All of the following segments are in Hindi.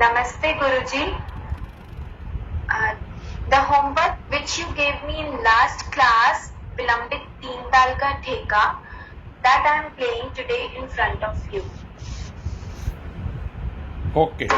Namaste, Guruji. The homework which you gave me in last class, Vilambit Teen Tal Ka Theka, that I am playing today in front of you. Okay.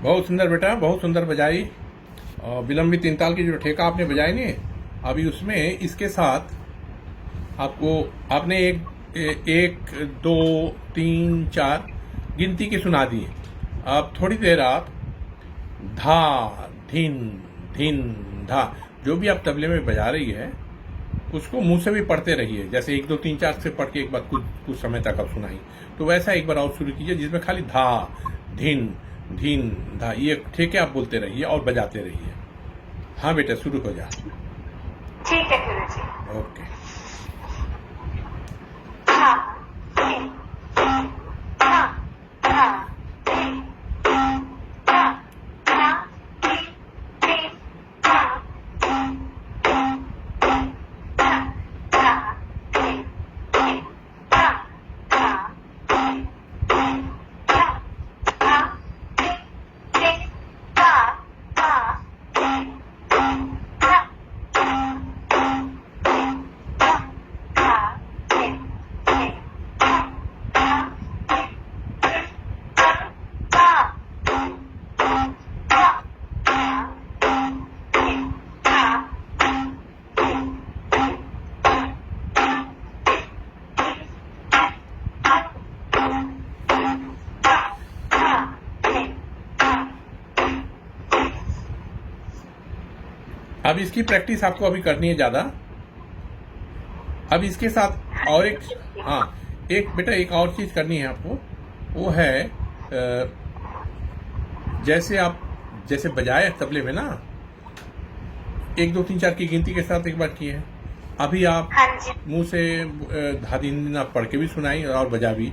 बहुत सुंदर बेटा, बहुत सुंदर बजाई। और विलंबित तीन ताल की जो ठेका आपने बजाई नहीं, अभी उसमें इसके साथ आपको आपने एक दो तीन चार गिनती की सुना दी। अब थोड़ी देर आप धा धिन धिन धा जो भी आप तबले में बजा रही है उसको मुंह से भी पढ़ते रहिए। जैसे 1 2 3 4 से पढ़ के एक बार कुछ समय तक आप सुनाई, तो वैसा एक बार और शुरू कीजिए जिसमें खाली धा धिन धिन धा ये ठेके आप बोलते रहिए और बजाते रहिए। हाँ बेटा, शुरू हो जा। ठीक है गुरुजी। ओके। धा धिन धा धा धिन धा धा धिन धिन धा अब इसकी प्रैक्टिस आपको अभी करनी है ज्यादा। अब इसके साथ और एक, हाँ एक बेटा एक और चीज करनी है आपको, वो है जैसे बजाए तबले में ना 1 2 3 4 की गिनती के साथ एक बार किए हैं, अभी आप मुंह से धादिन आप पढ़ के भी सुनाई और बजा भी।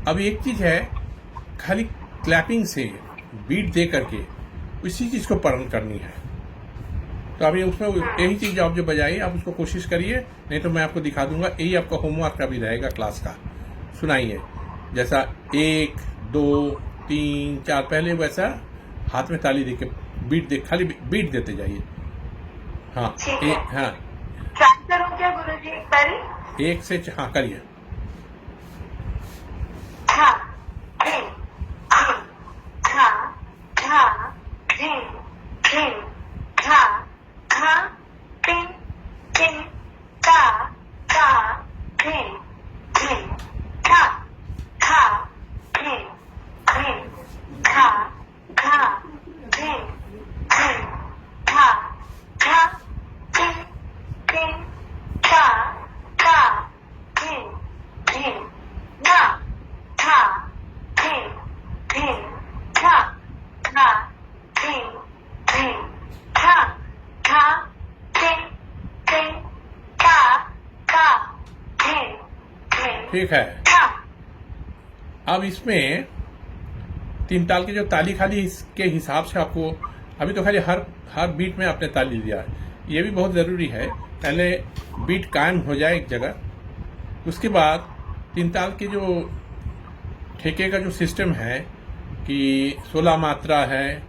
अब एक चीज है, खाली क्लैपिंग से बीट दे करके उसी चीज को पढ़ करनी है। तो अभी उसमें यही चीज आप जो बजाई आप उसको कोशिश करिए, नहीं तो मैं आपको दिखा दूंगा। यही आपका होमवर्क अभी रहेगा क्लास का। सुनाइए जैसा 1 2 3 4 पहले वैसा हाथ में ताली देके बीट दे, खाली बीट देते जाइए। हाँ हाँ करूं क्या गुरुजी एक बारी? 1 से हाँ करिए। धा धिन धिन धा धा धिन धिन धा धा धिन धिन धा धा धिन धिन धा धा धिन धिन धा धा धिन धिन धा धा धिन धिन धा धा धिन धिन धा धा धिन धिन धा धा धिन धिन धा धा धिन धिन धा धा धिन धिन। ठीक है। अब इसमें तीन ताल की जो ताली खाली इसके हिसाब से आपको, अभी तो खाली हर बीट में आपने ताली दिया है, ये भी बहुत ज़रूरी है। पहले बीट कायम हो जाए एक जगह, उसके बाद तीन ताल के जो ठेके का जो सिस्टम है कि 16 मात्रा है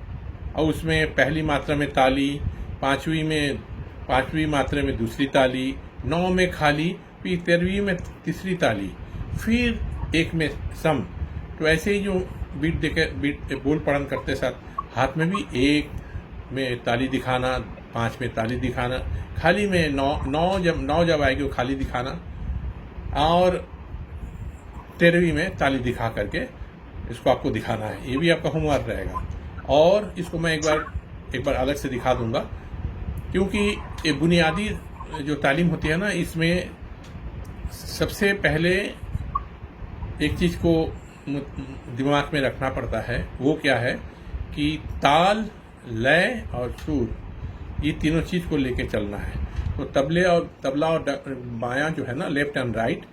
और उसमें पहली मात्रा में ताली, पांचवी मात्रा में दूसरी ताली, 9 में खाली, फिर 13वीं में तीसरी ताली, फिर 1 में सम। तो ऐसे ही जो बीट बोल पढ़न करते साथ हाथ में भी 1 में ताली दिखाना, 5 में ताली दिखाना, खाली में 9 जब आएगी वो खाली दिखाना, और 13वीं में ताली दिखा करके इसको आपको दिखाना है। ये भी आपका होमवर्क रहेगा। और इसको मैं एक बार अलग से दिखा दूंगा, क्योंकि ये बुनियादी जो तालीम होती है ना, इसमें सबसे पहले एक चीज को दिमाग में रखना पड़ता है। वो क्या है कि ताल, लय और सुर, ये तीनों चीज को लेके चलना है। तो तबला और बायां जो है ना, left and right,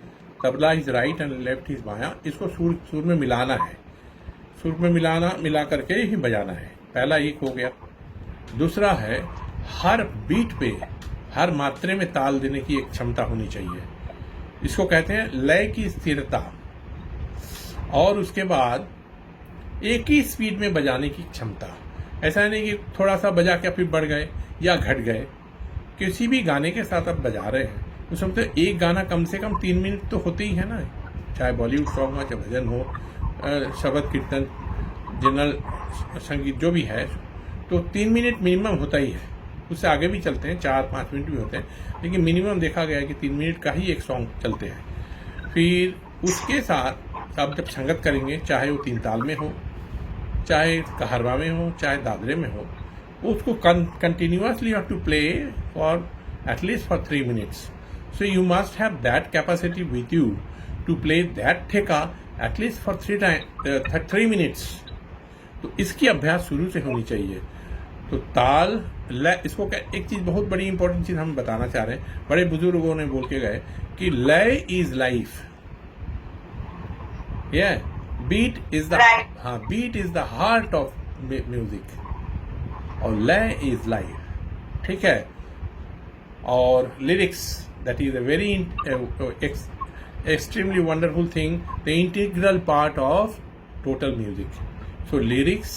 tabla is right and left is बायां, इसको सुर में मिलाना है। सुर में मिला करके ही बजाना है। पहला एक हो गया। दूसरा है, हर बीट पे हर मात्रे में ताल देने की एक क्षमता होनी चाहिए। इसको कहते हैं लय की स्थिरता। और उसके बाद एक ही स्पीड में बजाने की क्षमता। ऐसा नहीं कि थोड़ा सा बजा के फिर बढ़ गए या घट गए। किसी भी गाने के साथ आप बजा रहे हैं, उसमें तो एक गाना कम से कम 3 मिनट तो होते ही है ना, चाहे बॉलीवुड सॉन्ग हो, चाहे भजन हो, शब्द कीर्तन, जनरल संगीत जो भी है, तो 3 मिनट मिनिमम होता ही है। उससे आगे भी चलते हैं, 4-5 मिनट भी होते हैं, लेकिन मिनिमम देखा गया है कि 3 मिनट का ही एक सॉन्ग चलते हैं। फिर उसके साथ आप जब संगत करेंगे, चाहे वो 3 ताल में हो, चाहे कहरवा में हो, चाहे दादरे में हो, उसको continuously you have to play for at least for 3 minutes. So you must have that capacity with you to play that ठेका एटलीस्ट फॉर 3 मिनट्स। तो इसकी अभ्यास शुरू से होनी चाहिए। तो ताल लय, इसको क्या, एक चीज बहुत बड़ी इंपॉर्टेंट चीज हम बताना चाह रहे हैं, बड़े बुजुर्गों ने बोल के गए कि लय is life. Beat is the, हाँ, beat is the heart of music और लय इज लाइफ। ठीक है। और lyrics, that is a very extremely wonderful thing, the integral part of total music. So lyrics,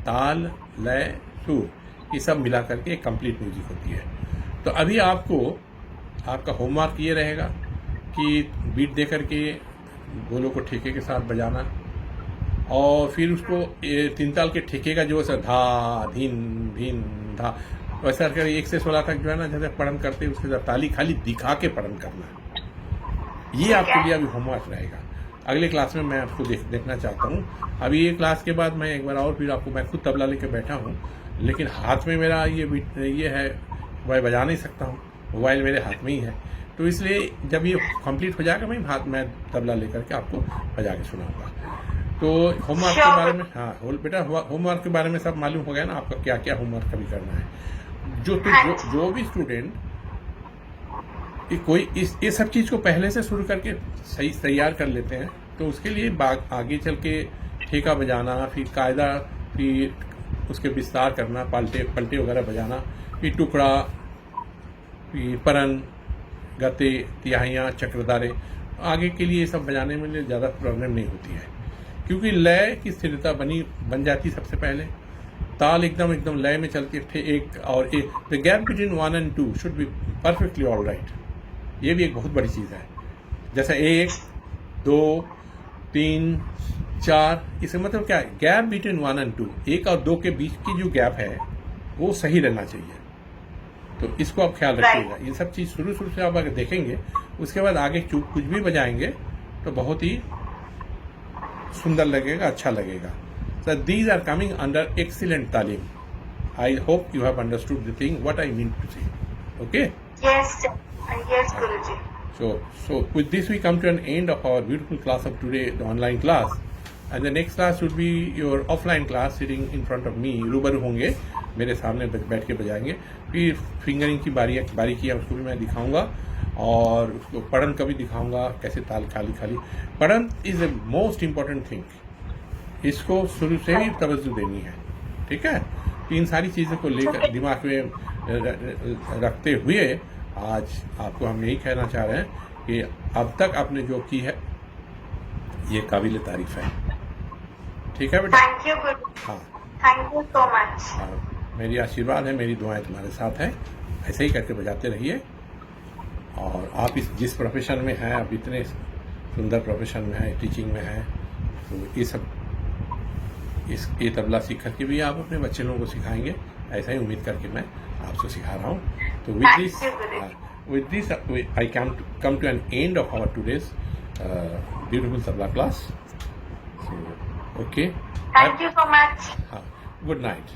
ताल, लय, सुर, ये सब मिला करके एक कंप्लीट म्यूजिक होती है। तो अभी आपको आपका होमवर्क ये रहेगा कि बीट दे करके गोलों को ठेके के साथ बजाना, और फिर उसको 3 ताल के ठेके का जो है धा धीन धीन धा, वैसा कर 1 से 16 तक जो है ना, जैसे पढ़न करते हैं उसके साथ ताली खाली दिखा के पढ़न करना। ये आपके लिए अभी होमवर्क रहेगा। अगले क्लास में मैं आपको देखना चाहता हूँ। अभी ये क्लास के बाद मैं एक बार और फिर आपको, मैं खुद तबला लेके बैठा हूँ, लेकिन हाथ में मेरा ये है, मोबाइल बजा नहीं सकता हूँ, मोबाइल मेरे हाथ में ही है। तो इसलिए जब ये कंप्लीट हो जाएगा, मैं हाथ में तबला लेकर के आपको बजा के सुनाऊंगा। तो होमवर्क के बारे में, हाँ बेटा, होमवर्क के बारे में सब मालूम हो गया ना आपका, क्या क्या होमवर्क अभी करना है। जो भी स्टूडेंट कोई ये सब चीज को पहले से शुरू करके सही तैयार कर लेते हैं, तो उसके लिए आगे चल के ठेका बजाना, फिर कायदा, फिर उसके विस्तार करना, पलटे वगैरह बजाना, फिर टुकड़ा, फिर परन, गते, तिहाइयाँ, चक्रधारे, आगे के लिए ये सब बजाने में ज़्यादा प्रॉब्लम नहीं होती है, क्योंकि लय की स्थिरता बन जाती सबसे पहले। ताल एकदम लय में चलती थे, एक और एक, the gap between 1 and 2 should be perfectly all right. ये भी एक बहुत बड़ी चीज़ है। जैसे 1, 2, 3, 4, इसका मतलब क्या है, गैप बिटवीन 1 and 2, 1 और 2 के बीच की जो गैप है वो सही रहना चाहिए। तो इसको आप ख्याल रखिएगा। ये सब चीज़ शुरू से आप अगर देखेंगे, उसके बाद आगे कुछ भी बजाएंगे तो बहुत ही सुंदर लगेगा, अच्छा लगेगा। So these are coming under excellent talim. I hope you have understood the thing, what I mean to say. Okay? Yes, sir. Yes, Guruji. So with this we come to an end of our beautiful class of today, the online class. And the next class would be your offline class, sitting in front of me. रूबरू होंगे, मेरे सामने बैठ के बजाएंगे। फिर फिंगरिंग की बारीकियाँ उसको भी मैं दिखाऊंगा, और उसको पढ़न का भी दिखाऊंगा, कैसे ताल खाली। पढ़न is a most important thing, इसको शुरू से ही तवज्जो देनी है। ठीक है। तो इन सारी चीज़ों को लेकर दिमाग में रखते हुए आज आपको हम यही कहना चाह रहे हैं कि अब तक आपने जो की है ये काबिल तारीफ है। ठीक है बेटा। थैंक यू गुरु। हाँ, थैंक यू सो मच। मेरी आशीर्वाद है, मेरी दुआएं तुम्हारे साथ है। ऐसे ही करके बजाते रहिए। और आप जिस प्रोफेशन में हैं, आप इतने सुंदर प्रोफेशन में हैं, टीचिंग में हैं, तो ये तबला सीख करके भी आप अपने बच्चे लोगों को सिखाएंगे, ऐसा ही उम्मीद करके मैं आपसे सिखा रहा हूँ। तो with this I come to an end of our today's beautiful tabla class. So, okay. Thank you so much. Good night.